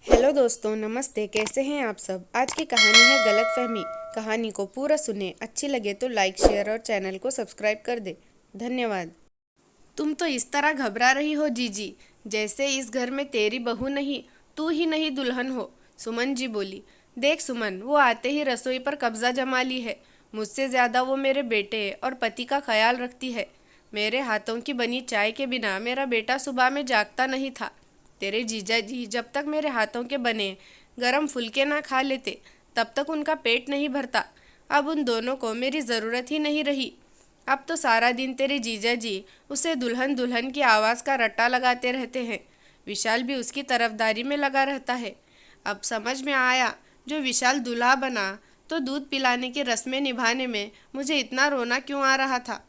Hello दोस्तों, नमस्ते। कैसे हैं आप सब। आज की कहानी है गलतफहमी। कहानी को पूरा सुने, अच्छी लगे तो लाइक, शेयर और चैनल को सब्सक्राइब कर दे। धन्यवाद। तुम तो इस तरह घबरा रही हो जीजी, जैसे इस घर में तेरी बहू नहीं, तू ही नहीं दुल्हन हो। सुमन जी बोली। देख सुमन, वो आते ही रसोई पर कब्जा जमा ली है। मुझसे ज़्यादा वो मेरे बेटे और पति का ख्याल रखती है। मेरे हाथों की बनी चाय के बिना मेरा बेटा सुबह में जागता नहीं था। तेरे जीजा जी जब तक मेरे हाथों के बने गरम फुलके ना खा लेते, तब तक उनका पेट नहीं भरता। अब उन दोनों को मेरी ज़रूरत ही नहीं रही। अब तो सारा दिन तेरे जीजा जी उसे दुल्हन दुल्हन की आवाज़ का रट्टा लगाते रहते हैं। विशाल भी उसकी तरफदारी में लगा रहता है। अब समझ में आया, जो विशाल दूल्हा बना तो दूध पिलाने की रस्में निभाने में मुझे इतना रोना क्यों आ रहा था।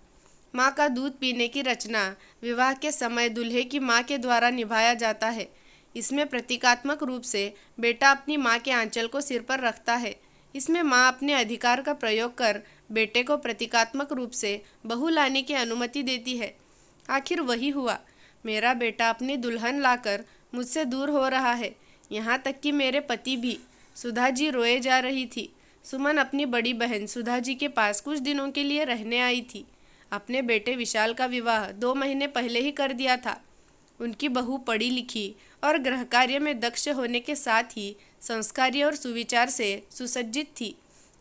माँ का दूध पीने की रचना विवाह के समय दूल्हे की माँ के द्वारा निभाया जाता है। इसमें प्रतीकात्मक रूप से बेटा अपनी माँ के आंचल को सिर पर रखता है। इसमें माँ अपने अधिकार का प्रयोग कर बेटे को प्रतीकात्मक रूप से बहू लाने की अनुमति देती है। आखिर वही हुआ। मेरा बेटा अपनी दुल्हन लाकर मुझसे दूर हो रहा है। यहाँ तक कि मेरे पति भी। सुधा जी रोए जा रही थी। सुमन अपनी बड़ी बहन सुधा जी के पास कुछ दिनों के लिए रहने आई थी। अपने बेटे विशाल का विवाह 2 महीने पहले ही कर दिया था। उनकी बहू पढ़ी लिखी और गृह कार्य में दक्ष होने के साथ ही संस्कारी और सुविचार से सुसज्जित थी।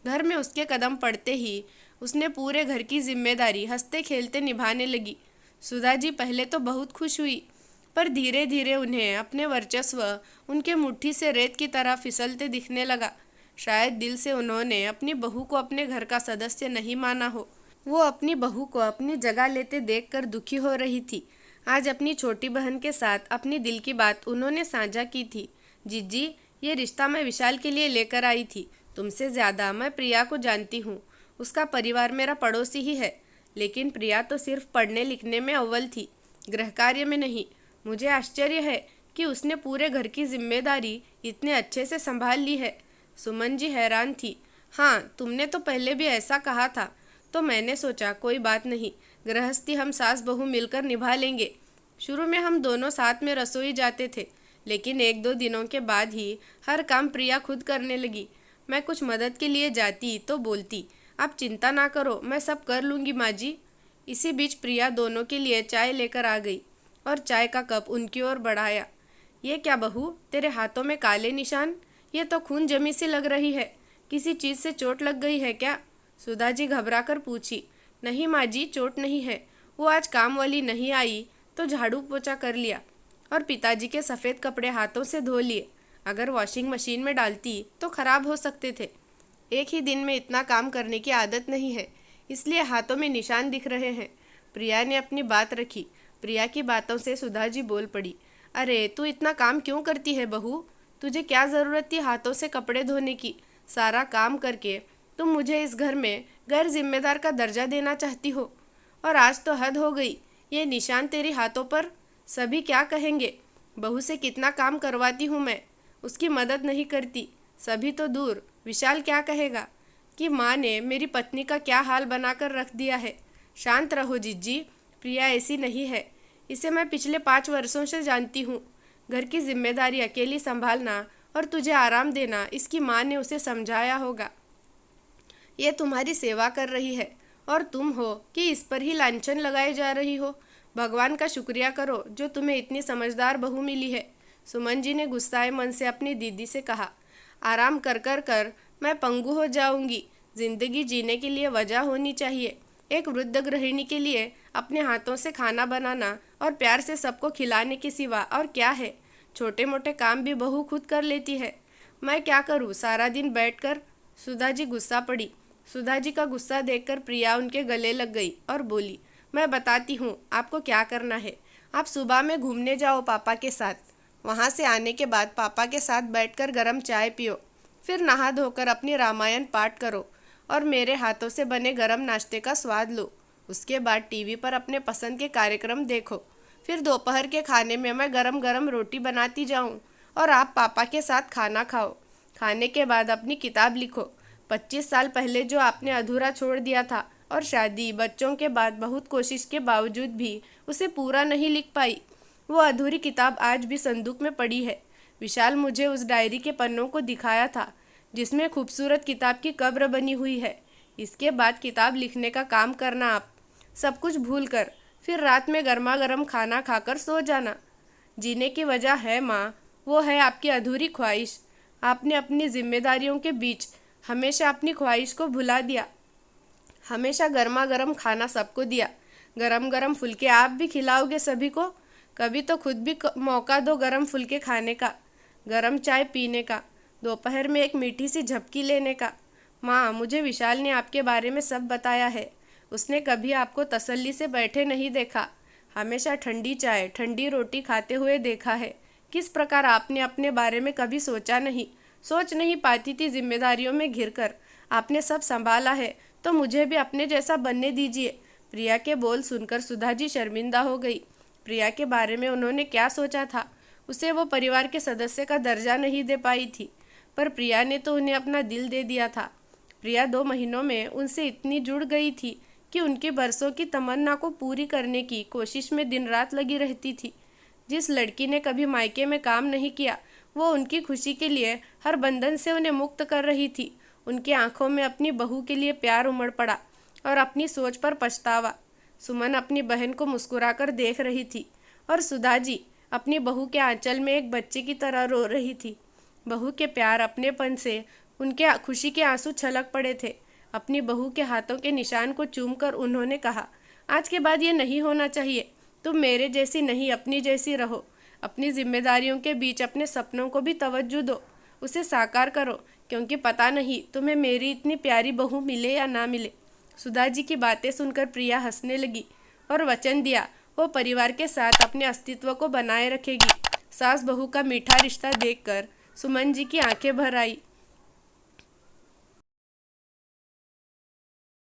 घर में उसके कदम पड़ते ही उसने पूरे घर की जिम्मेदारी हंसते खेलते निभाने लगी। सुधा जी पहले तो बहुत खुश हुई, पर धीरे धीरे उन्हें अपने वर्चस्व उनके मुट्ठी से रेत की तरह फिसलते दिखने लगा। शायद दिल से उन्होंने अपनी बहू को अपने घर का सदस्य नहीं माना हो। वो अपनी बहू को अपनी जगह लेते देखकर दुखी हो रही थी। आज अपनी छोटी बहन के साथ अपनी दिल की बात उन्होंने साझा की थी। जीजी, ये रिश्ता मैं विशाल के लिए लेकर आई थी। तुमसे ज़्यादा मैं प्रिया को जानती हूँ। उसका परिवार मेरा पड़ोसी ही है, लेकिन प्रिया तो सिर्फ पढ़ने लिखने में अव्वल थी, गृह कार्य में नहीं। मुझे आश्चर्य है कि उसने पूरे घर की जिम्मेदारी इतने अच्छे से संभाल ली है। सुमन जी हैरान थी। हाँ, तुमने तो पहले भी ऐसा कहा था, तो मैंने सोचा कोई बात नहीं, गृहस्थी हम सास बहू मिलकर निभा लेंगे। शुरू में हम दोनों साथ में रसोई जाते थे, लेकिन 1-2 दिनों के बाद ही हर काम प्रिया खुद करने लगी। मैं कुछ मदद के लिए जाती तो बोलती, आप चिंता ना करो, मैं सब कर लूँगी माँ जी। इसी बीच प्रिया दोनों के लिए चाय लेकर आ गई और चाय का कप उनकी ओर बढ़ाया। ये क्या बहू, तेरे हाथों में काले निशान? ये तो खून जमी सी लग रही है। किसी चीज़ से चोट लग गई है क्या? सुधा जी घबरा कर पूछी। नहीं माँ जी, चोट नहीं है। वो आज काम वाली नहीं आई तो झाड़ू पोछा कर लिया और पिताजी के सफ़ेद कपड़े हाथों से धो लिए। अगर वॉशिंग मशीन में डालती तो खराब हो सकते थे। एक ही दिन में इतना काम करने की आदत नहीं है, इसलिए हाथों में निशान दिख रहे हैं। प्रिया ने अपनी बात रखी। प्रिया की बातों से सुधा जी बोल पड़ी। अरे तू इतना काम क्यों करती है बहू? तुझे क्या ज़रूरत थी हाथों से कपड़े धोने की? सारा काम करके तुम मुझे इस घर में गैर जिम्मेदार का दर्जा देना चाहती हो। और आज तो हद हो गई। ये निशान तेरे हाथों पर, सभी क्या कहेंगे? बहू से कितना काम करवाती हूँ मैं, उसकी मदद नहीं करती। सभी तो दूर, विशाल क्या कहेगा कि माँ ने मेरी पत्नी का क्या हाल बनाकर रख दिया है। शांत रहो जीजी, प्रिया ऐसी नहीं है। इसे मैं पिछले 5 वर्षों से जानती हूँ। घर की जिम्मेदारी अकेली संभालना और तुझे आराम देना इसकी माँ ने उसे समझाया होगा। ये तुम्हारी सेवा कर रही है और तुम हो कि इस पर ही लांछन लगाए जा रही हो। भगवान का शुक्रिया करो जो तुम्हें इतनी समझदार बहू मिली है। सुमन जी ने गुस्साए मन से अपनी दीदी से कहा। आराम कर कर कर मैं पंगु हो जाऊंगी। जिंदगी जीने के लिए वजह होनी चाहिए। एक वृद्ध गृहिणी के लिए अपने हाथों से खाना बनाना और प्यार से सबको खिलाने के सिवा और क्या है? छोटे मोटे काम भी बहू खुद कर लेती है। मैं क्या करूँ सारा दिन बैठकर? सुधा जी गुस्सा पड़ी। सुधा जी का गुस्सा देखकर प्रिया उनके गले लग गई और बोली, मैं बताती हूँ आपको क्या करना है। आप सुबह में घूमने जाओ पापा के साथ। वहाँ से आने के बाद पापा के साथ बैठकर गरम चाय पियो। फिर नहा धोकर अपनी रामायण पाठ करो और मेरे हाथों से बने गरम नाश्ते का स्वाद लो। उसके बाद टीवी पर अपने पसंद के कार्यक्रम देखो। फिर दोपहर के खाने में मैं गरम गरम रोटी बनाती जाऊँ और आप पापा के साथ खाना खाओ। खाने के बाद अपनी किताब लिखो। 25 साल पहले जो आपने अधूरा छोड़ दिया था और शादी बच्चों के बाद बहुत कोशिश के बावजूद भी उसे पूरा नहीं लिख पाई, वो अधूरी किताब आज भी संदूक में पड़ी है। विशाल मुझे उस डायरी के पन्नों को दिखाया था जिसमें खूबसूरत किताब की कब्र बनी हुई है। इसके बाद किताब लिखने का काम करना आप, सब कुछ भूल कर, फिर रात में गर्मा गर्म खाना खाकर सो जाना। जीने की वजह है माँ, वो है आपकी अधूरी ख्वाहिश। आपने अपनी जिम्मेदारियों के बीच हमेशा अपनी ख्वाहिश को भुला दिया। हमेशा गर्मा गर्म खाना सबको दिया, गरम गरम फुलके आप भी खिलाओगे सभी को। कभी तो खुद भी मौका दो गरम फुलके खाने का, गरम चाय पीने का, दोपहर में एक मीठी सी झपकी लेने का। माँ, मुझे विशाल ने आपके बारे में सब बताया है। उसने कभी आपको तसल्ली से बैठे नहीं देखा, हमेशा ठंडी चाय ठंडी रोटी खाते हुए देखा है। किस प्रकार आपने अपने बारे में कभी सोचा नहीं, सोच नहीं पाती थी। जिम्मेदारियों में घिरकर आपने सब संभाला है, तो मुझे भी अपने जैसा बनने दीजिए। प्रिया के बोल सुनकर सुधा जी शर्मिंदा हो गई। प्रिया के बारे में उन्होंने क्या सोचा था? उसे वो परिवार के सदस्य का दर्जा नहीं दे पाई थी, पर प्रिया ने तो उन्हें अपना दिल दे दिया था। प्रिया 2 महीनों में उनसे इतनी जुड़ गई थी कि उनकी बरसों की तमन्ना को पूरी करने की कोशिश में दिन रात लगी रहती थी। जिस लड़की ने कभी मायके में काम नहीं किया, वो उनकी खुशी के लिए हर बंधन से उन्हें मुक्त कर रही थी। उनकी आंखों में अपनी बहू के लिए प्यार उमड़ पड़ा और अपनी सोच पर पछतावा। सुमन अपनी बहन को मुस्कुराकर देख रही थी और सुधा जी अपनी बहू के आंचल में एक बच्चे की तरह रो रही थी। बहू के प्यार अपनेपन से उनके खुशी के आंसू छलक पड़े थे। अपनी बहू के हाथों के निशान को चूमकर उन्होंने कहा, आज के बाद ये नहीं होना चाहिए। तुम मेरे जैसी नहीं, अपनी जैसी रहो। अपनी जिम्मेदारियों के बीच अपने सपनों को भी तवज्जो दो, उसे साकार करो, क्योंकि पता नहीं तुम्हें मेरी इतनी प्यारी बहू मिले या ना मिले। सुधा जी की बातें सुनकर प्रिया हंसने लगी और वचन दिया वो परिवार के साथ अपने अस्तित्व को बनाए रखेगी। सास बहू का मीठा रिश्ता देखकर सुमन जी की आंखें भर आई।